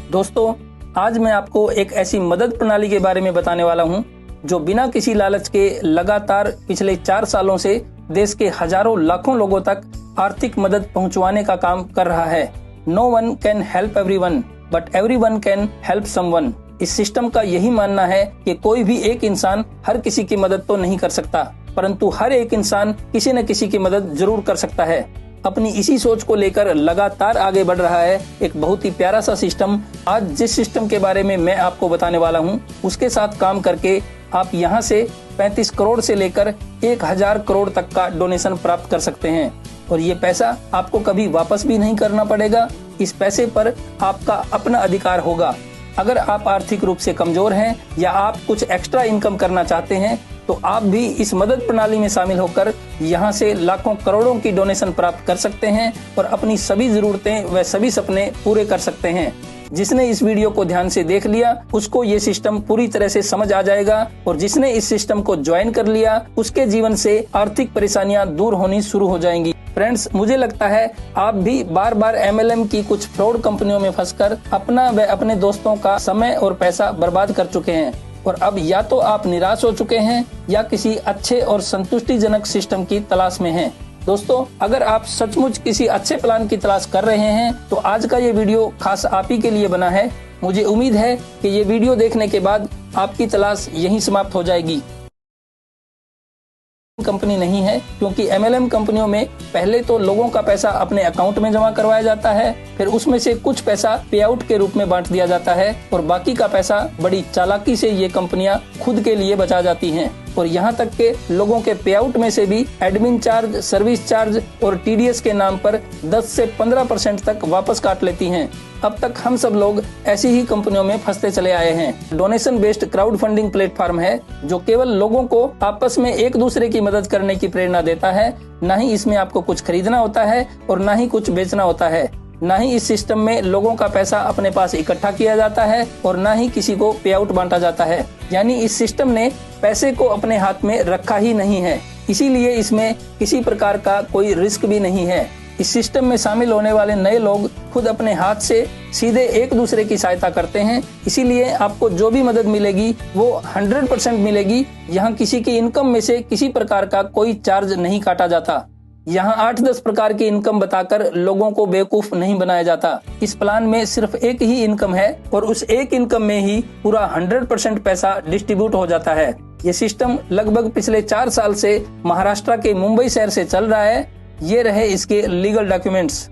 दोस्तों, आज मैं आपको एक ऐसी मदद प्रणाली के बारे में बताने वाला हूं जो बिना किसी लालच के लगातार पिछले 4 सालों से देश के हजारों लाखों लोगों तक आर्थिक मदद पहुंचवाने का काम कर रहा है। No one can help everyone but everyone can help someone. इस सिस्टम का यही मानना है कि कोई भी एक इंसान हर किसी की मदद तो नहीं कर सकता, परंतु हर एक इंसान किसी न किसी की मदद जरूर कर सकता है। अपनी इसी सोच को लेकर लगातार आगे बढ़ रहा है एक बहुत ही प्यारा सा सिस्टम। आज जिस सिस्टम के बारे में मैं आपको बताने वाला हूं, उसके साथ काम करके आप यहां से 35 करोड़ से लेकर 1000 करोड़ तक का डोनेशन प्राप्त कर सकते हैं और ये पैसा आपको कभी वापस भी नहीं करना पड़ेगा। इस पैसे पर आपका अपना अधिकार होगा। अगर आप आर्थिक रूप से कमजोर हैं या आप कुछ एक्स्ट्रा इनकम करना चाहते हैं तो आप भी इस मदद प्रणाली में शामिल होकर यहां से लाखों करोड़ों की डोनेशन प्राप्त कर सकते हैं और अपनी सभी जरूरतें व सभी सपने पूरे कर सकते हैं। जिसने इस वीडियो को ध्यान से देख लिया उसको ये सिस्टम पूरी तरह से समझ आ जाएगा और जिसने इस सिस्टम को ज्वाइन कर लिया उसके जीवन से आर्थिक परेशानियां दूर होनी शुरू हो जाएंगी। फ्रेंड्स, मुझे लगता है आप भी बार बार MLM की कुछ फ्रॉड कंपनियों में फंसकर अपना व अपने दोस्तों का समय और पैसा बर्बाद कर चुके हैं और अब या तो आप निराश हो चुके हैं या किसी अच्छे और संतुष्टिजनक सिस्टम की तलाश में हैं। दोस्तों, अगर आप सचमुच किसी अच्छे प्लान की तलाश कर रहे हैं तो आज का ये वीडियो खास आप ही के लिए बना है। मुझे उम्मीद है कि ये वीडियो देखने के बाद आपकी तलाश यहीं समाप्त हो जाएगी। कंपनी नहीं है, क्योंकि MLM कंपनियों में पहले तो लोगों का पैसा अपने अकाउंट में जमा करवाया जाता है, फिर उसमें से कुछ पैसा पे आउट के रूप में बांट दिया जाता है और बाकी का पैसा बड़ी चालाकी से ये कंपनियां खुद के लिए बचा जाती हैं और यहाँ तक के लोगों के पे आउट में से भी एडमिन चार्ज, सर्विस चार्ज और TDS के नाम पर 10 से 15% तक वापस काट लेती हैं। अब तक हम सब लोग ऐसी ही कंपनियों में फंसते चले आए हैं। Donation based crowd funding platform है जो केवल लोगों को आपस में एक दूसरे की मदद करने की प्रेरणा देता है। न ही इसमें आपको कुछ खरीदना होता है और न ही कुछ बेचना होता है। न ही इस सिस्टम में लोगों का पैसा अपने पास इकट्ठा किया जाता है और न ही किसी को पे आउट बांटा जाता है। यानी इस सिस्टम ने पैसे को अपने हाथ में रखा ही नहीं है, इसीलिए इसमें किसी प्रकार का कोई रिस्क भी नहीं है। इस सिस्टम में शामिल होने वाले नए लोग खुद अपने हाथ से सीधे एक दूसरे की सहायता करते हैं, इसीलिए आपको जो भी मदद मिलेगी वो 100% मिलेगी। यहाँ किसी की इनकम में से किसी प्रकार का कोई चार्ज नहीं काटा जाता। यहाँ 8-10 प्रकार की इनकम बताकर लोगों को बेवकूफ नहीं बनाया जाता। इस प्लान में सिर्फ एक ही इनकम है और उस एक इनकम में ही पूरा 100% पैसा डिस्ट्रीब्यूट हो जाता है। ये सिस्टम लगभग पिछले 4 साल से महाराष्ट्र के मुंबई शहर से चल रहा है। ये रहे इसके लीगल डॉक्यूमेंट्स।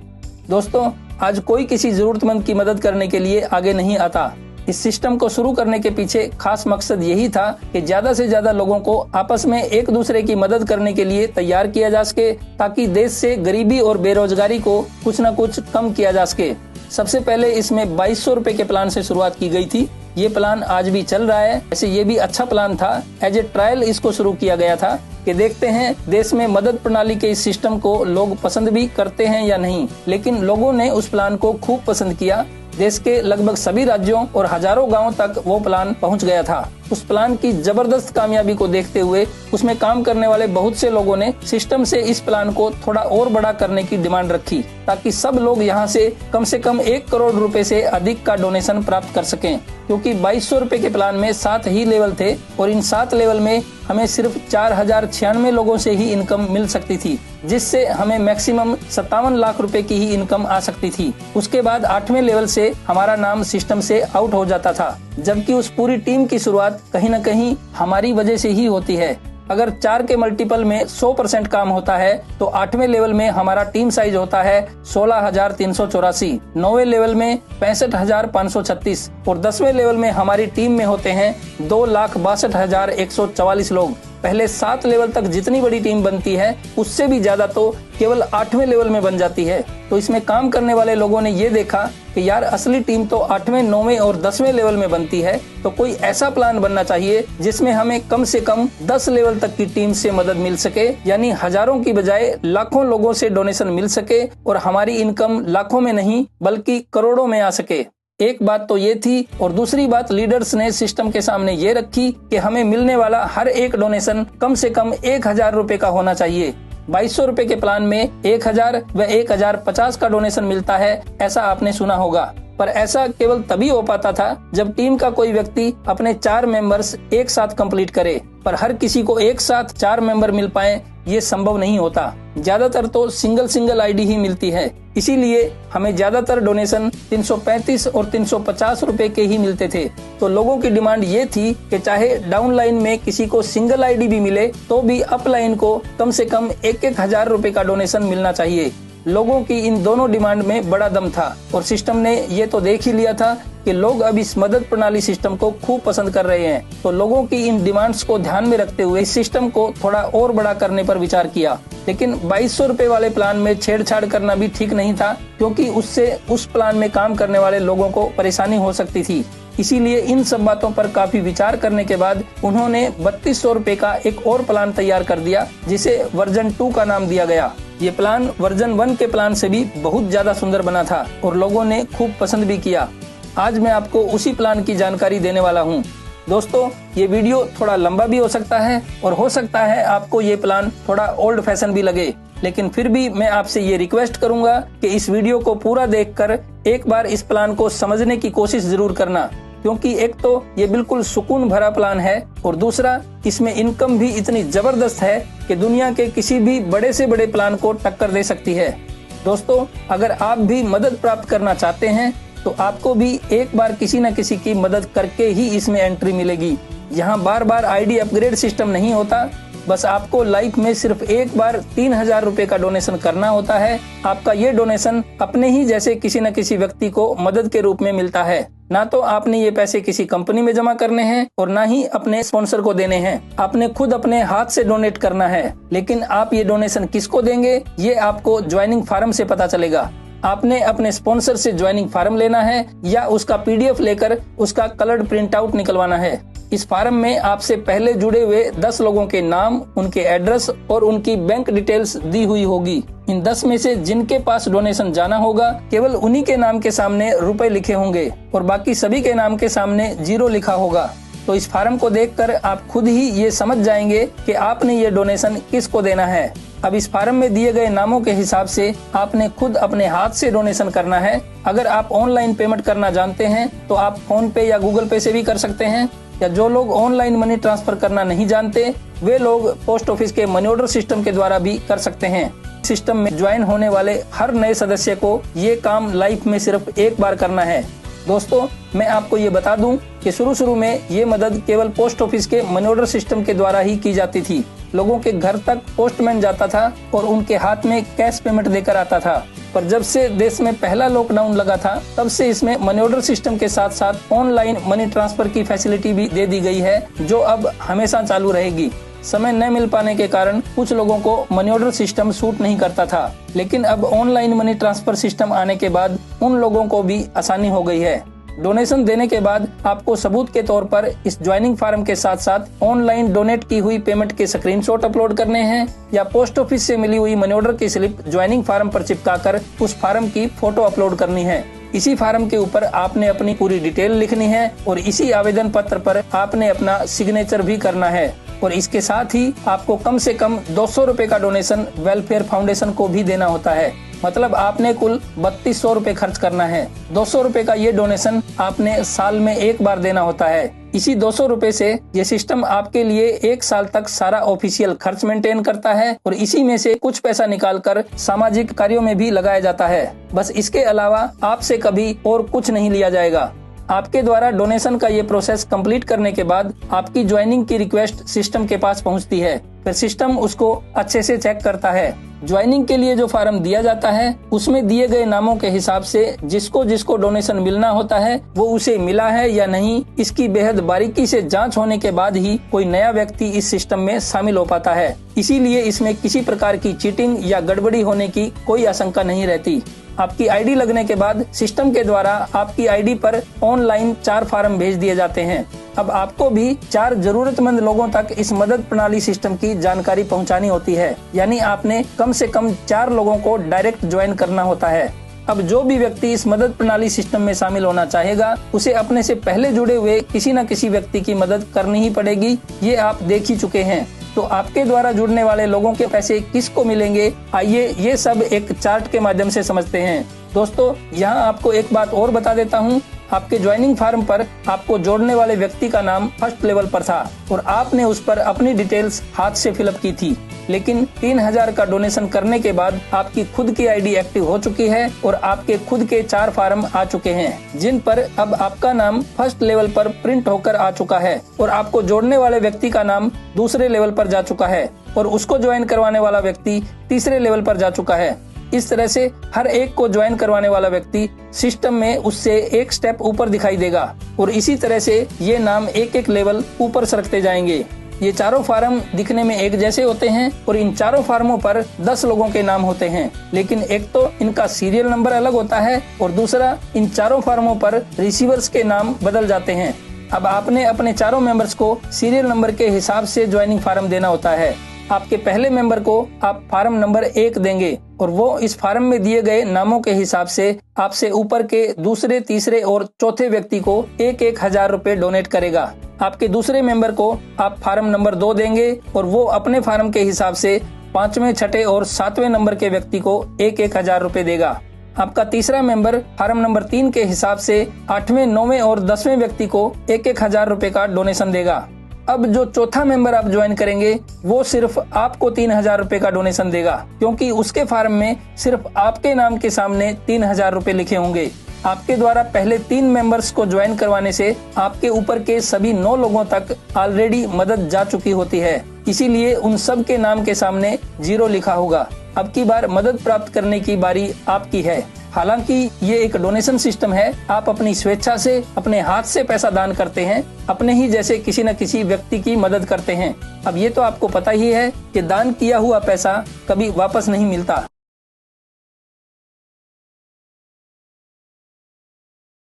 दोस्तों, आज कोई किसी जरूरतमंद की मदद करने के लिए आगे नहीं आता। इस सिस्टम को शुरू करने के पीछे खास मकसद यही था कि ज्यादा से ज्यादा लोगों को आपस में एक दूसरे की मदद करने के लिए तैयार किया जा सके, ताकि देश से गरीबी और बेरोजगारी को कुछ न कुछ कम किया जा सके। सबसे पहले इसमें 2200 रुपए के प्लान से शुरुआत की गई थी। ये प्लान आज भी चल रहा है। ऐसे ये भी अच्छा प्लान था। एज ए ट्रायल इसको शुरू किया गया था कि देखते हैं देश में मदद प्रणाली के इस सिस्टम को लोग पसंद भी करते हैं या नहीं। लेकिन लोगों ने उस प्लान को खूब पसंद किया। देश के लगभग सभी राज्यों और हजारों गांवों तक वो प्लान पहुंच गया था। उस प्लान की जबरदस्त कामयाबी को देखते हुए उसमें काम करने वाले बहुत से लोगों ने सिस्टम से इस प्लान को थोड़ा और बड़ा करने की डिमांड रखी, ताकि सब लोग यहां से कम 1 करोड़ रुपए से अधिक का डोनेशन प्राप्त कर सकें। क्योंकि 2200 रुपए के प्लान में 7 ही लेवल थे और इन 7 लेवल में हमें सिर्फ 4096 लोगों से ही इनकम मिल सकती थी, जिससे हमें मैक्सिमम 57 लाख रुपए की ही इनकम आ सकती थी। उसके बाद 8वें लेवल से हमारा नाम सिस्टम से आउट हो जाता था, जबकि उस पूरी टीम की शुरुआत कहीं न कहीं हमारी वजह से ही होती है। अगर 4 के मल्टीपल में 100% काम होता है तो 8वें लेवल में हमारा टीम साइज होता है 16,384, 9वें लेवल में 65,536 और 10वें लेवल में हमारी टीम में होते हैं 2,62,144 लोग। पहले 7 लेवल तक जितनी बड़ी टीम बनती है उससे भी ज्यादा तो केवल 8वें लेवल में बन जाती है। तो इसमें काम करने वाले लोगों ने ये देखा कि यार असली टीम तो 8वें, 9वें और 10वें लेवल में बनती है, तो कोई ऐसा प्लान बनना चाहिए जिसमें हमें कम से कम 10 लेवल तक की टीम से मदद मिल सके, यानी हजारों की बजाय लाखों लोगों से डोनेशन मिल सके और हमारी इनकम लाखों में नहीं बल्कि करोड़ों में आ सके। एक बात तो ये थी और दूसरी बात लीडर्स ने सिस्टम के सामने ये रखी कि हमें मिलने वाला हर एक डोनेशन कम से कम 1000 रुपए का होना चाहिए। 2200 रुपए के प्लान में 1000 व 1050 का डोनेशन मिलता है, ऐसा आपने सुना होगा। पर ऐसा केवल तभी हो पाता था जब टीम का कोई व्यक्ति अपने 4 मेंबर्स एक साथ कंप्लीट करे, पर हर किसी को एक साथ 4 मेंबर मिल पाए ये संभव नहीं होता। ज्यादातर तो सिंगल आईडी ही मिलती है, इसीलिए हमें ज्यादातर डोनेशन 335 और 350 रुपए के ही मिलते थे। तो लोगों की डिमांड ये थी कि चाहे डाउन लाइन में किसी को सिंगल आईडी भी मिले तो भी अप लाइन को कम से कम 1-1 हजार रुपए का डोनेशन मिलना चाहिए। लोगों की इन दोनों डिमांड में बड़ा दम था और सिस्टम ने ये तो देख ही लिया था कि लोग अब इस मदद प्रणाली सिस्टम को खूब पसंद कर रहे हैं। तो लोगों की इन डिमांड्स को ध्यान में रखते हुए इस सिस्टम को थोड़ा और बड़ा करने पर विचार किया। लेकिन 2200 रुपए वाले प्लान में छेड़छाड़ करना भी ठीक नहीं था, क्योंकि उससे उस प्लान में काम करने वाले लोगों को परेशानी हो सकती थी। इसीलिए इन सब बातों पर काफी विचार करने के बाद उन्होंने 3200 रुपए का एक और प्लान तैयार कर दिया, जिसे वर्जन 2 का नाम दिया गया। ये प्लान वर्जन 1 के प्लान से भी बहुत ज्यादा सुंदर बना था और लोगों ने खूब पसंद भी किया। आज मैं आपको उसी प्लान की जानकारी देने वाला हूँ। दोस्तों, ये वीडियो थोड़ा लंबा भी हो सकता है और हो सकता है आपको ये प्लान थोड़ा ओल्ड फैशन भी लगे, लेकिन फिर भी मैं आपसे ये रिक्वेस्ट करूंगा कि इस वीडियो को पूरा देखकर एक बार इस प्लान को समझने की कोशिश जरूर करना, क्योंकि एक तो ये बिल्कुल सुकून भरा प्लान है और दूसरा इसमें इनकम भी इतनी जबरदस्त है कि दुनिया के किसी भी बड़े से बड़े प्लान को टक्कर दे सकती है। दोस्तों, अगर आप भी मदद प्राप्त करना चाहते हैं तो आपको भी एक बार किसी न किसी की मदद करके ही इसमें एंट्री मिलेगी। यहाँ बार बार आईडी अपग्रेड सिस्टम नहीं होता, बस आपको लाइफ में सिर्फ एक बार 3000 रुपए का डोनेशन करना होता है। आपका ये डोनेशन अपने ही जैसे किसी न किसी व्यक्ति को मदद के रूप में मिलता है। ना तो आपने ये पैसे किसी कंपनी में जमा करने हैं और ना ही अपने स्पॉन्सर को देने हैं। आपने खुद अपने हाथ से डोनेट करना है। लेकिन आप ये डोनेशन किसको देंगे, ये आपको ज्वाइनिंग फार्म से पता चलेगा। आपने अपने स्पॉन्सर से ज्वाइनिंग फार्म लेना है या उसका PDF लेकर उसका कलर्ड प्रिंट आउट निकलवाना है। इस फार्म में आपसे पहले जुड़े हुए 10 लोगों के नाम, उनके एड्रेस और उनकी बैंक डिटेल्स दी हुई होगी। इन 10 में से जिनके पास डोनेशन जाना होगा, केवल उन्हीं के नाम के सामने रुपए लिखे होंगे और बाकी सभी के नाम के सामने 0 लिखा होगा। तो इस फार्म को देखकर आप खुद ही ये समझ जाएंगे कि आपने ये डोनेशन किसको देना है। अब इस फार्म में दिए गए नामों के हिसाब से आपने खुद अपने हाथ से डोनेशन करना है। अगर आप ऑनलाइन पेमेंट करना जानते हैं तो आप फोन पे या गूगल पे से भी कर सकते हैं, या जो लोग ऑनलाइन मनी ट्रांसफर करना नहीं जानते वे लोग पोस्ट ऑफिस के मनी ऑर्डर सिस्टम के द्वारा भी कर सकते हैं। सिस्टम में ज्वाइन होने वाले हर नए सदस्य को ये काम लाइफ में सिर्फ एक बार करना है। दोस्तों, मैं आपको ये बता दूं कि शुरू में ये मदद केवल पोस्ट ऑफिस के मनी ऑर्डर सिस्टम के द्वारा ही की जाती थी। लोगों के घर तक पोस्टमैन जाता था और उनके हाथ में कैश पेमेंट देकर आता था। पर जब से देश में पहला लॉकडाउन लगा था, तब से इसमें मनी ऑर्डर सिस्टम के साथ साथ ऑनलाइन मनी ट्रांसफर की फैसिलिटी भी दे दी गई है, जो अब हमेशा चालू रहेगी। समय न मिल पाने के कारण कुछ लोगों को मनी ऑर्डर सिस्टम सूट नहीं करता था, लेकिन अब ऑनलाइन मनी ट्रांसफर सिस्टम आने के बाद उन लोगों को भी आसानी हो गई है। डोनेशन देने के बाद आपको सबूत के तौर पर इस ज्वाइनिंग फार्म के साथ साथ ऑनलाइन डोनेट की हुई पेमेंट के स्क्रीनशॉट अपलोड करने हैं या पोस्ट ऑफिस से मिली हुई मनी ऑर्डर की स्लिप ज्वाइनिंग फार्म पर चिपकाकर उस फार्म की फोटो अपलोड करनी है। इसी फार्म के ऊपर आपने अपनी पूरी डिटेल लिखनी है और इसी आवेदन पत्र पर आपने अपना सिग्नेचर भी करना है। और इसके साथ ही आपको कम से कम 200 रुपए का डोनेशन वेलफेयर फाउंडेशन को भी देना होता है। मतलब आपने कुल 3200 रुपए खर्च करना है। 200 रुपए का ये डोनेशन आपने साल में एक बार देना होता है। इसी 200 रुपए से ये सिस्टम आपके लिए 1 साल तक सारा ऑफिशियल खर्च मेंटेन करता है और इसी में से कुछ पैसा निकालकर सामाजिक कार्यों में भी लगाया जाता है। बस इसके अलावा आपसे कभी और कुछ नहीं लिया जाएगा। आपके द्वारा डोनेशन का ये प्रोसेस कंप्लीट करने के बाद आपकी ज्वाइनिंग की रिक्वेस्ट सिस्टम के पास पहुंचती है। फिर सिस्टम उसको अच्छे से चेक करता है। ज्वाइनिंग के लिए जो फार्म दिया जाता है उसमें दिए गए नामों के हिसाब से जिसको जिसको डोनेशन मिलना होता है वो उसे मिला है या नहीं, इसकी बेहद बारीकी से जांच होने के बाद ही कोई नया व्यक्ति इस सिस्टम में शामिल हो पाता है। इसीलिए इसमें किसी प्रकार की चीटिंग या गड़बड़ी होने की कोई आशंका नहीं रहती। आपकी आईडी लगने के बाद सिस्टम के द्वारा आपकी आईडी पर ऑनलाइन 4 फार्म भेज दिए जाते हैं। अब आपको भी 4 जरूरतमंद लोगों तक इस मदद प्रणाली सिस्टम की जानकारी पहुंचानी होती है, यानी आपने कम से कम 4 लोगों को डायरेक्ट ज्वाइन करना होता है। अब जो भी व्यक्ति इस मदद प्रणाली सिस्टम में शामिल होना चाहेगा उसे अपने से पहले जुड़े हुए किसी न किसी व्यक्ति की मदद करनी ही पड़ेगी। ये आप देख ही चुके हैं। तो आपके द्वारा जुड़ने वाले लोगों के पैसे किसको मिलेंगे, आइए ये सब एक चार्ट के माध्यम से समझते हैं। दोस्तों यहाँ आपको एक बात और बता देता हूँ, आपके ज्वाइनिंग फॉर्म पर आपको जोड़ने वाले व्यक्ति का नाम फर्स्ट लेवल पर था और आपने उस पर अपनी डिटेल्स हाथ से फिलअप की थी, लेकिन 3000 का डोनेशन करने के बाद आपकी खुद की आईडी एक्टिव हो चुकी है और आपके खुद के 4 फॉर्म आ चुके हैं, जिन पर अब आपका नाम फर्स्ट लेवल पर प्रिंट होकर आ चुका है और आपको जोड़ने वाले व्यक्ति का नाम दूसरे लेवल पर जा चुका है और उसको ज्वाइन करवाने वाला व्यक्ति तीसरे लेवल पर जा चुका है। इस तरह से हर एक को ज्वाइन करवाने वाला व्यक्ति सिस्टम में उससे एक स्टेप ऊपर दिखाई देगा और इसी तरह से ये नाम एक एक लेवल ऊपर सरकते जाएंगे। ये चारों फार्म दिखने में एक जैसे होते हैं और इन चारों फार्मों पर 10 लोगों के नाम होते हैं, लेकिन एक तो इनका सीरियल नंबर अलग होता है और दूसरा इन चारों फार्मों पर रिसीवर्स के नाम बदल जाते हैं। अब आपने अपने चारों मेंबर्स को सीरियल नंबर के हिसाब से ज्वाइनिंग फार्म देना होता है। आपके पहले मेंबर को आप फार्म नंबर 1 देंगे और वो इस फार्म में दिए गए नामों के हिसाब से आपसे ऊपर के दूसरे, तीसरे और चौथे व्यक्ति को 1,000 रुपए डोनेट करेगा। आपके दूसरे मेंबर को आप फार्म नंबर 2 देंगे और वो अपने फार्म के हिसाब से 5वें, 6ठे और 7वें नंबर के व्यक्ति को 1,000 रुपए देगा। आपका तीसरा मेंबर फार्म नंबर 3 के हिसाब से 8वें, 9वें और 10वें व्यक्ति को 1,000 रुपए का डोनेशन देगा। अब जो चौथा मेंबर आप ज्वाइन करेंगे वो सिर्फ आपको 3,000 रुपए का डोनेशन देगा, क्योंकि उसके फार्म में सिर्फ आपके नाम के सामने 3,000 रुपए लिखे होंगे। आपके द्वारा पहले 3 मेंबर्स को ज्वाइन करवाने से आपके ऊपर के सभी 9 लोगों तक ऑलरेडी मदद जा चुकी होती है, इसीलिए उन सब के नाम के सामने 0 लिखा होगा। अब की बार मदद प्राप्त करने की बारी आपकी है। हालांकि ये एक डोनेशन सिस्टम है, आप अपनी स्वेच्छा से अपने हाथ से पैसा दान करते हैं, अपने ही जैसे किसी न किसी व्यक्ति की मदद करते हैं। अब ये तो आपको पता ही है कि दान किया हुआ पैसा कभी वापस नहीं मिलता।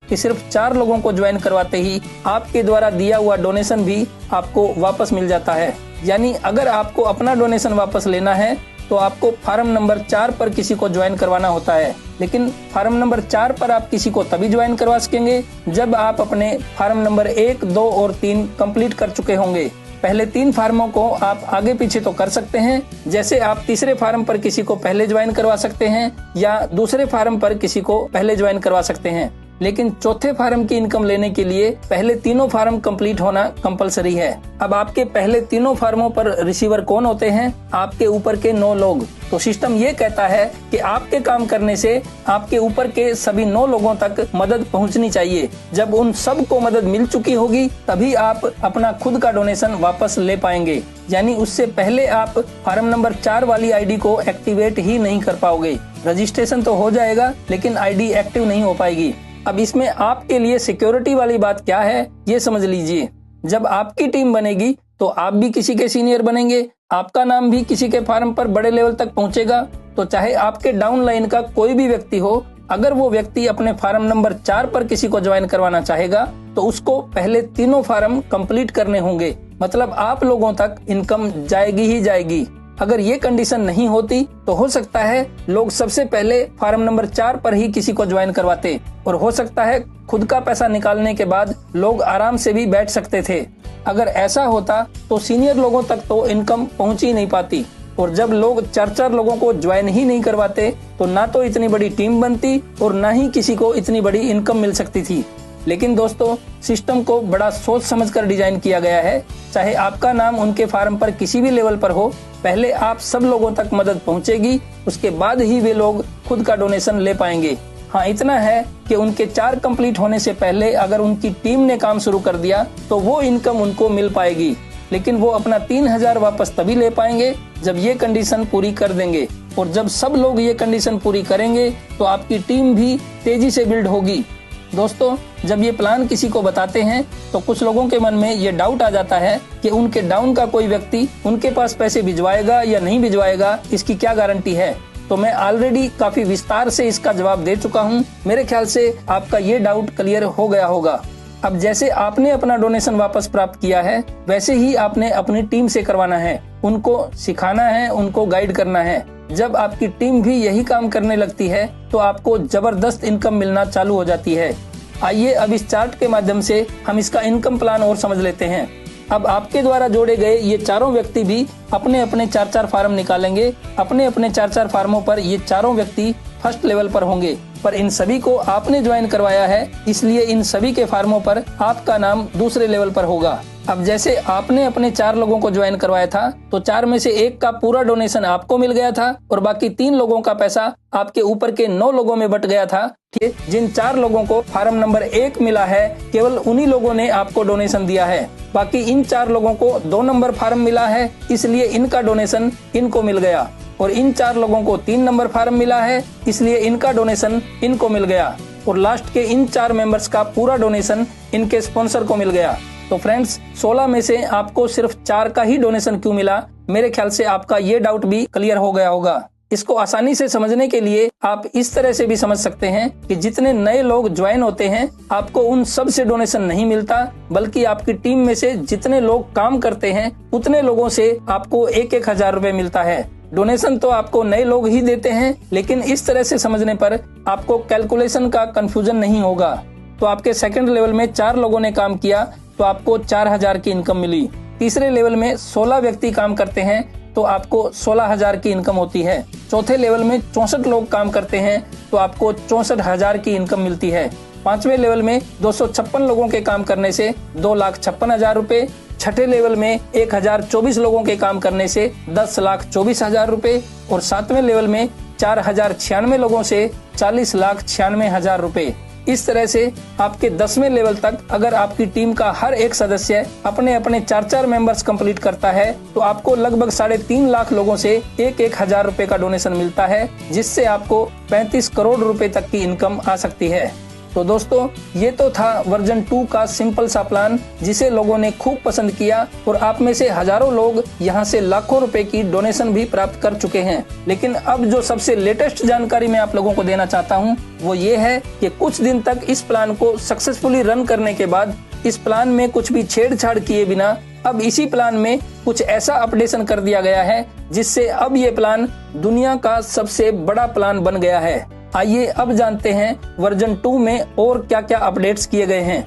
कि सिर्फ 4 लोगों को ज्वाइन करवाते ही आपके द्वारा दिया हुआ डोनेशन भी आपको वापस मिल जाता है। यानी अगर आपको अपना डोनेशन वापस लेना है तो आपको फार्म नंबर 4 पर किसी को ज्वाइन करवाना होता है, लेकिन फार्म नंबर 4 पर आप किसी को तभी ज्वाइन करवा सकेंगे जब आप अपने फार्म नंबर 1, 2 और 3 कंप्लीट कर चुके होंगे। पहले 3 फार्मों को आप आगे पीछे तो कर सकते हैं, जैसे आप तीसरे फार्म पर किसी को पहले ज्वाइन करवा सकते हैं या दूसरे फार्म पर किसी को पहले ज्वाइन करवा सकते हैं, लेकिन चौथे फार्म की इनकम लेने के लिए पहले तीनों फार्म कंप्लीट होना कंपलसरी है। अब आपके पहले तीनों फार्मों पर रिसीवर कौन होते हैं? आपके ऊपर के 9 लोग। तो सिस्टम ये कहता है कि आपके काम करने से आपके ऊपर के सभी 9 लोगों तक मदद पहुंचनी चाहिए। जब उन सब को मदद मिल चुकी होगी तभी आप अपना खुद का डोनेशन वापस ले पाएंगे। यानी उससे पहले आप फार्म नंबर 4 वाली आईडी को एक्टिवेट ही नहीं कर पाओगे। रजिस्ट्रेशन तो हो जाएगा लेकिन आईडी एक्टिव नहीं हो पाएगी। अब इसमें आपके लिए सिक्योरिटी वाली बात क्या है ये समझ लीजिए। जब आपकी टीम बनेगी तो आप भी किसी के सीनियर बनेंगे, आपका नाम भी किसी के फार्म पर बड़े लेवल तक पहुंचेगा। तो चाहे आपके डाउन लाइन का कोई भी व्यक्ति हो, अगर वो व्यक्ति अपने फार्म नंबर 4 पर किसी को ज्वाइन करवाना चाहेगा तो उसको पहले तीनों फार्म कंप्लीट करने होंगे। मतलब आप लोगों तक इनकम जाएगी ही जाएगी। अगर ये कंडीशन नहीं होती तो हो सकता है लोग सबसे पहले फार्म नंबर 4 पर ही किसी को ज्वाइन करवाते और हो सकता है खुद का पैसा निकालने के बाद लोग आराम से भी बैठ सकते थे। अगर ऐसा होता तो सीनियर लोगों तक तो इनकम पहुंच ही नहीं पाती, और जब लोग 4-4 लोगों को ज्वाइन ही नहीं करवाते तो ना तो इतनी बड़ी टीम बनती और ना ही किसी को इतनी बड़ी इनकम मिल सकती थी। लेकिन दोस्तों, सिस्टम को बड़ा सोच समझकर डिजाइन किया गया है। चाहे आपका नाम उनके फार्म पर किसी भी लेवल पर हो, पहले आप सब लोगों तक मदद पहुंचेगी, उसके बाद ही वे लोग खुद का डोनेशन ले पाएंगे। हाँ, इतना है कि उनके 4 कंप्लीट होने से पहले अगर उनकी टीम ने काम शुरू कर दिया तो वो इनकम उनको मिल पाएगी, लेकिन वो अपना 3,000 वापस तभी ले पाएंगे जब ये कंडीशन पूरी कर देंगे। और जब सब लोग ये कंडीशन पूरी करेंगे तो आपकी टीम भी तेजी से बिल्ड होगी। दोस्तों, जब ये प्लान किसी को बताते हैं तो कुछ लोगों के मन में ये डाउट आ जाता है कि उनके डाउन का कोई व्यक्ति उनके पास पैसे भिजवाएगा या नहीं भिजवाएगा, इसकी क्या गारंटी है। तो मैं ऑलरेडी काफी विस्तार से इसका जवाब दे चुका हूँ। मेरे ख्याल से आपका ये डाउट क्लियर हो गया होगा। अब जैसे आपने अपना डोनेशन वापस प्राप्त किया है, वैसे ही आपने अपनी टीम से करवाना है, उनको सिखाना है, उनको गाइड करना है। जब आपकी टीम भी यही काम करने लगती है तो आपको जबरदस्त इनकम मिलना चालू हो जाती है। आइए अब इस चार्ट के माध्यम से हम इसका इनकम प्लान और समझ लेते हैं। अब आपके द्वारा जोड़े गए ये चारों व्यक्ति भी अपने अपने 4-4 फार्म निकालेंगे। अपने अपने 4-4 फार्मों पर ये चारों व्यक्ति फर्स्ट लेवल पर होंगे पर इन सभी को आपने ज्वाइन करवाया है, इसलिए इन सभी के फार्मों पर आपका नाम दूसरे लेवल पर होगा। अब जैसे आपने अपने 4 लोगों को ज्वाइन करवाया था, तो 4 में से 1 का पूरा डोनेशन आपको मिल गया था और बाकी 3 लोगों का पैसा आपके ऊपर के 9 लोगों में बट गया था। जिन 4 लोगों को फार्म नंबर 1 मिला है, केवल उन्हीं लोगों ने आपको डोनेशन दिया है। बाकी इन 4 लोगों को 2 नंबर फार्म मिला है, इसलिए इनका डोनेशन इनको मिल गया। और इन 4 लोगों को 3 नंबर फार्म मिला है, इसलिए इनका डोनेशन इनको मिल गया। और लास्ट के इन 4 मेंबर्स का पूरा डोनेशन इनके स्पॉन्सर को मिल गया। तो फ्रेंड्स, 16 में से आपको सिर्फ 4 का ही डोनेशन क्यों मिला, मेरे ख्याल से आपका ये डाउट भी क्लियर हो गया होगा। इसको आसानी से समझने के लिए आप इस तरह से भी समझ सकते हैं कि जितने नए लोग ज्वाइन होते हैं, आपको उन सब से डोनेशन नहीं मिलता, बल्कि आपकी टीम में से जितने लोग काम करते हैं उतने लोगों से आपको 1-1 हजार रुपए मिलता है। डोनेशन तो आपको नए लोग ही देते हैं, लेकिन इस तरह से समझने पर आपको कैलकुलेशन का कंफ्यूजन नहीं होगा। तो आपके सेकंड लेवल में 4 लोगों ने काम किया तो आपको 4000 की इनकम मिली। तीसरे लेवल में 16 व्यक्ति काम करते हैं तो आपको 16,000 की इनकम होती है। चौथे लेवल में 64 लोग काम करते हैं तो आपको 64,000 की इनकम मिलती है। 5वें लेवल में 256 लोगों के काम करने से 2,56,000 रुपए। छठे लेवल में 1024 लोगों के काम करने से 10,24,000 रुपए। और 7वें लेवल में 4,096 लोगों से 40,96,000 रुपए। इस तरह से आपके 10वें लेवल तक अगर आपकी टीम का हर एक सदस्य अपने अपने 4-4 मेंबर्स कंप्लीट करता है, तो आपको लगभग 3.5 लाख लोगों से 1-1 हजार रुपए का डोनेशन मिलता है, जिससे आपको 35 करोड़ रुपए तक की इनकम आ सकती है। तो दोस्तों, ये तो था वर्जन 2 का सिंपल सा प्लान, जिसे लोगों ने खूब पसंद किया और आप में से हजारों लोग यहाँ से लाखों रुपए की डोनेशन भी प्राप्त कर चुके हैं। लेकिन अब जो सबसे लेटेस्ट जानकारी मैं आप लोगों को देना चाहता हूँ वो ये है कि कुछ दिन तक इस प्लान को सक्सेसफुली रन करने के बाद इस प्लान में कुछ भी छेड़छाड़ किए बिना अब इसी प्लान में कुछ ऐसा अपडेशन कर दिया गया है, जिससे अब ये प्लान दुनिया का सबसे बड़ा प्लान बन गया है। आइए अब जानते हैं वर्जन 2 में और क्या क्या अपडेट्स किए गए हैं।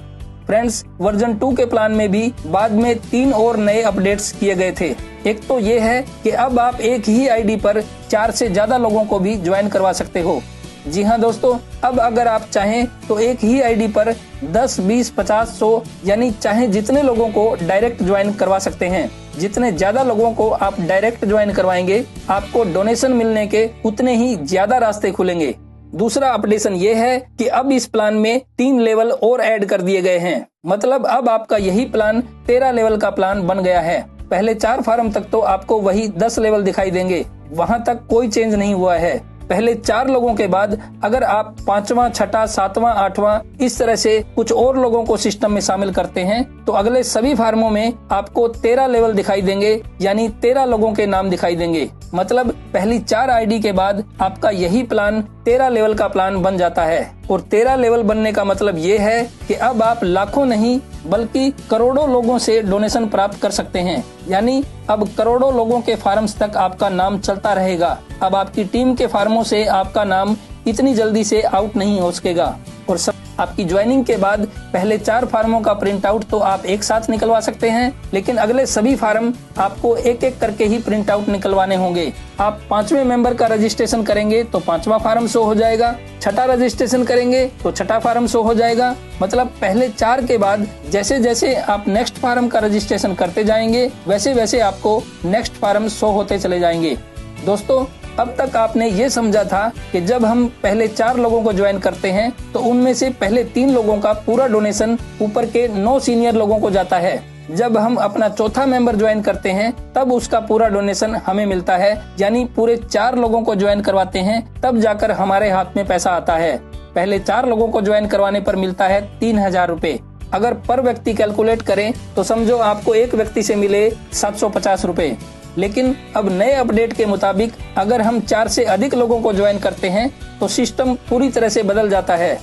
फ्रेंड्स, वर्जन 2 के प्लान में भी बाद में 3 और नए अपडेट्स किए गए थे। एक तो ये है कि अब आप एक ही आईडी पर 4 से ज्यादा लोगों को भी ज्वाइन करवा सकते हो। जी हाँ दोस्तों, अब अगर आप चाहें तो एक ही आईडी पर 10, 20, 50, 100 यानी चाहे जितने लोगों को डायरेक्ट ज्वाइन करवा सकते हैं। जितने ज्यादा लोगों को आप डायरेक्ट ज्वाइन करवाएंगे, आपको डोनेशन मिलने के उतने ही ज्यादा रास्ते खुलेंगे। दूसरा अपडेशन ये है कि अब इस प्लान में 3 लेवल और ऐड कर दिए गए हैं। मतलब अब आपका यही प्लान 13 लेवल का प्लान बन गया है। पहले 4 फार्म तक तो आपको वही 10 लेवल दिखाई देंगे, वहां तक कोई चेंज नहीं हुआ है। पहले 4 लोगों के बाद अगर आप 5वां, 6ठा, 7वां, 8वां इस तरह से कुछ और लोगों को सिस्टम में शामिल करते हैं, तो अगले सभी फार्मों में आपको 13 लेवल दिखाई देंगे, यानी 13 लोगों के नाम दिखाई देंगे। मतलब पहली 4 आईडी के बाद आपका यही प्लान 13 लेवल का प्लान बन जाता है। और 13 लेवल बनने का मतलब ये है कि अब आप लाखों नहीं बल्कि करोड़ों लोगों से डोनेशन प्राप्त कर सकते हैं। यानी अब करोड़ों लोगों के फार्म्स तक आपका नाम चलता रहेगा। अब आपकी टीम के फार्मों से आपका नाम इतनी जल्दी से आउट नहीं हो सकेगा। और सब आपकी ज्वाइनिंग के बाद पहले 4 फार्मों का प्रिंट आउट तो आप एक साथ निकलवा सकते हैं, लेकिन अगले सभी फार्म आपको एक एक करके ही प्रिंट आउट निकलवाने होंगे। आप 5वें मेंबर का रजिस्ट्रेशन करेंगे तो 5वां फार्म शो हो जाएगा, 6ठा रजिस्ट्रेशन करेंगे तो 6ठा फार्म शो हो जाएगा। मतलब पहले 4 के बाद जैसे जैसे आप नेक्स्ट फार्म का रजिस्ट्रेशन करते जाएंगे, वैसे वैसे आपको नेक्स्ट फार्म शो होते चले जाएंगे। दोस्तों, अब तक आपने ये समझा था कि जब हम पहले 4 लोगों को ज्वाइन करते हैं तो उनमें से पहले 3 लोगों का पूरा डोनेशन ऊपर के 9 सीनियर लोगों को जाता है। जब हम अपना चौथा मेंबर ज्वाइन करते हैं तब उसका पूरा डोनेशन हमें मिलता है, यानी पूरे 4 लोगों को ज्वाइन करवाते हैं तब जाकर हमारे हाथ में पैसा आता है। पहले 4 लोगों को ज्वाइन करवाने पर मिलता है 3,000 रुपए। अगर पर व्यक्ति कैलकुलेट करें तो समझो आपको एक व्यक्ति से मिले 750 रुपए। लेकिन अब नए अपडेट के मुताबिक अगर हम 4 से अधिक लोगों को ज्वाइन करते हैं तो सिस्टम पूरी तरह से बदल जाता है।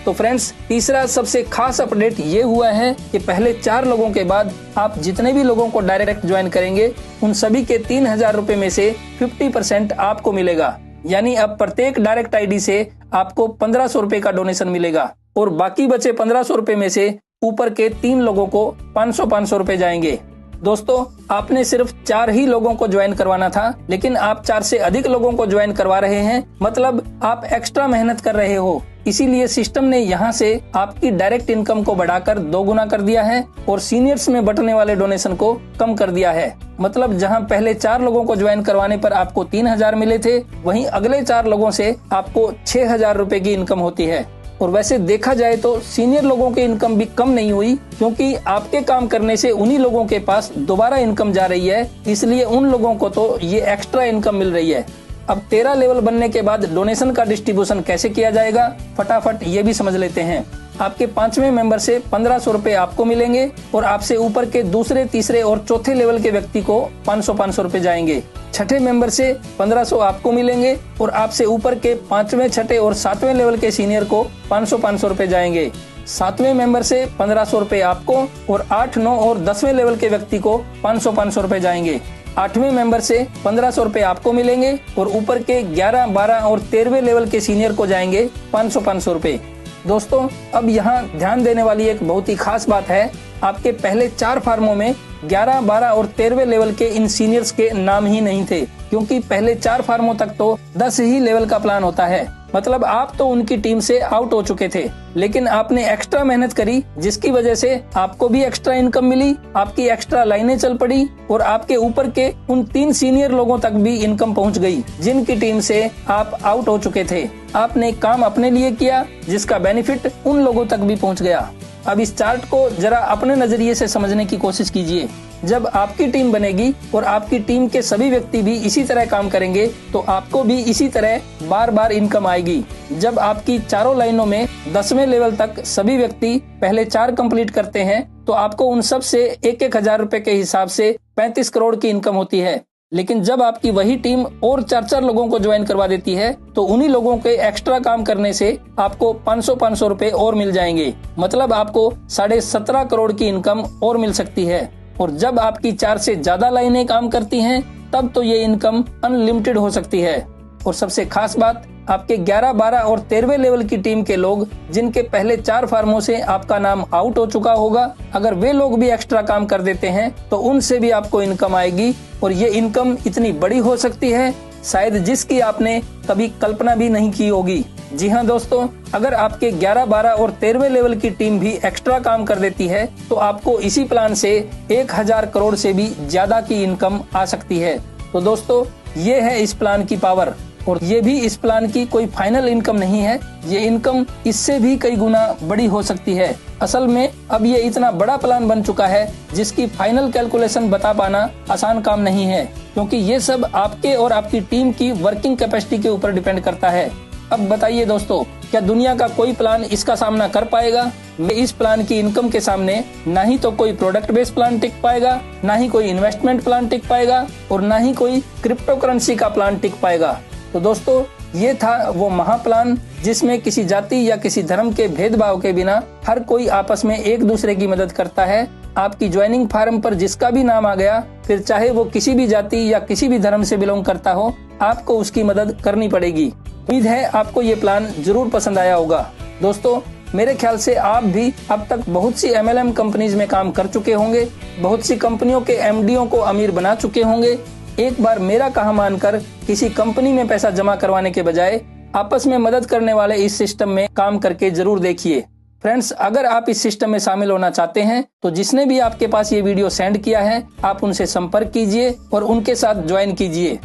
तो फ्रेंड्स, तीसरा सबसे खास अपडेट ये हुआ है कि पहले 4 लोगों के बाद आप जितने भी लोगों को डायरेक्ट ज्वाइन करेंगे उन सभी के 3,000 रुपए में से 50% आपको मिलेगा। यानी अब प्रत्येक डायरेक्ट आईडी से आपको 1500 रुपए का डोनेशन मिलेगा और बाकी बचे 1500 रुपए में से ऊपर के 3 लोगों को 500-500 रुपए जाएंगे। दोस्तों, आपने सिर्फ 4 ही लोगों को ज्वाइन करवाना था, लेकिन आप 4 से अधिक लोगों को ज्वाइन करवा रहे हैं, मतलब आप एक्स्ट्रा मेहनत कर रहे हो। इसीलिए सिस्टम ने यहाँ से आपकी डायरेक्ट इनकम को बढ़ाकर 2 गुना कर दिया है और सीनियर्स में बंटने वाले डोनेशन को कम कर दिया है। मतलब जहाँ पहले 4 लोगों को ज्वाइन करवाने पर आपको 3000 मिले थे, वहीं अगले 4 लोगों से आपको 6000 रुपए की इनकम होती है। और वैसे देखा जाए तो सीनियर लोगों की इनकम भी कम नहीं हुई, क्योंकि आपके काम करने से उन्हीं लोगों के पास दोबारा इनकम जा रही है, इसलिए उन लोगों को तो ये एक्स्ट्रा इनकम मिल रही है। अब 13 लेवल बनने के बाद डोनेशन का डिस्ट्रीब्यूशन कैसे किया जाएगा, फटाफट ये भी समझ लेते हैं। आपके 5वें मेंबर से 1500 रुपए आपको मिलेंगे और आपसे ऊपर के दूसरे, तीसरे और चौथे लेवल के व्यक्ति को 500 रुपए जाएंगे। 6ठे मेंबर से 1500 आपको मिलेंगे और आपसे ऊपर के 5वें, 6ठे और 7वें लेवल के सीनियर को 500 रुपए जाएंगे। 7वें मेंबर से 1500 रुपए आपको और 8, 9 और 10वें लेवल के व्यक्ति को 500 रुपए जाएंगे। 8वें मेंबर से 1500 रुपए आपको मिलेंगे और ऊपर के 11, 12 और 13वें लेवल के सीनियर को जाएंगे 500 रुपए। दोस्तों, अब यहाँ ध्यान देने वाली एक बहुत ही खास बात है, आपके पहले 4 फार्मों में 11, 12 और 13वें लेवल के इन सीनियर्स के नाम ही नहीं थे, क्योंकि पहले 4 फार्मों तक तो 10 ही लेवल का प्लान होता है। मतलब आप तो उनकी टीम से आउट हो चुके थे, लेकिन आपने एक्स्ट्रा मेहनत करी, जिसकी वजह से आपको भी एक्स्ट्रा इनकम मिली, आपकी एक्स्ट्रा लाइनें चल पड़ी और आपके ऊपर के उन 3 सीनियर लोगों तक भी इनकम पहुंच गई, जिनकी टीम से आप आउट हो चुके थे। आपने काम अपने लिए किया, जिसका बेनिफिट उन लोगों तक भी पहुंच गया। अब इस चार्ट को जरा अपने नजरिए से समझने की कोशिश कीजिए। जब आपकी टीम बनेगी और आपकी टीम के सभी व्यक्ति भी इसी तरह काम करेंगे, तो आपको भी इसी तरह बार बार इनकम आएगी। जब आपकी चारों लाइनों में 10वें लेवल तक सभी व्यक्ति पहले 4 कंप्लीट करते हैं, तो आपको उन सब से 1-1 हजार रुपए के हिसाब से 35 करोड़ की इनकम होती है। लेकिन जब आपकी वही टीम और 4-4 लोगों को ज्वाइन करवा देती है, तो उन्हीं लोगों के एक्स्ट्रा काम करने से आपको 500 रुपए और मिल जाएंगे। मतलब आपको 17.5 करोड़ की इनकम और मिल सकती है। और जब आपकी 4 से ज्यादा लाइनें काम करती हैं, तब तो ये इनकम अनलिमिटेड हो सकती है। और सबसे खास बात, आपके 11, 12 और 13वें लेवल की टीम के लोग, जिनके पहले 4 फार्मों से आपका नाम आउट हो चुका होगा, अगर वे लोग भी एक्स्ट्रा काम कर देते हैं, तो उनसे भी आपको इनकम आएगी। और ये इनकम इतनी बड़ी हो सकती है, शायद जिसकी आपने कभी कल्पना भी नहीं की होगी। जी हाँ दोस्तों, अगर आपके 11, 12 और 13वें लेवल की टीम भी एक्स्ट्रा काम कर देती है, तो आपको इसी प्लान से 1000 करोड़ से भी ज्यादा की इनकम आ सकती है। तो दोस्तों, ये है इस प्लान की पावर। और ये भी इस प्लान की कोई फाइनल इनकम नहीं है, ये इनकम इससे भी कई गुना बड़ी हो सकती है। असल में अब ये इतना बड़ा प्लान बन चुका है, जिसकी फाइनल कैलकुलेशन बता पाना आसान काम नहीं है, क्योंकि ये सब आपके और आपकी टीम की वर्किंग कैपेसिटी के ऊपर डिपेंड करता है। अब बताइए दोस्तों, क्या दुनिया का कोई प्लान इसका सामना कर पाएगा? इस प्लान की इनकम के सामने ना ही तो कोई प्रोडक्ट बेस्ड प्लान टिक पाएगा, ना ही कोई इन्वेस्टमेंट प्लान टिक पाएगा और ना ही कोई क्रिप्टो करेंसी का प्लान टिक पाएगा। तो दोस्तों, ये था वो महाप्लान, जिसमें किसी जाति या किसी धर्म के भेदभाव के बिना हर कोई आपस में एक दूसरे की मदद करता है। आपकी ज्वाइनिंग फार्म पर जिसका भी नाम आ गया, फिर चाहे वो किसी भी जाति या किसी भी धर्म से बिलोंग करता हो, आपको उसकी मदद करनी पड़ेगी। उम्मीद है आपको ये प्लान जरूर पसंद आया होगा। दोस्तों, मेरे ख्याल से आप भी अब तक बहुत सी MLM कंपनीज में काम कर चुके होंगे, बहुत सी कंपनियों के MDओ को अमीर बना चुके होंगे। एक बार मेरा कहा मानकर किसी कंपनी में पैसा जमा करवाने के बजाय आपस में मदद करने वाले इस सिस्टम में काम करके जरूर देखिए। फ्रेंड्स, अगर आप इस सिस्टम में शामिल होना चाहते हैं, तो जिसने भी आपके पास ये वीडियो सेंड किया है, आप उनसे संपर्क कीजिए और उनके साथ ज्वाइन कीजिए।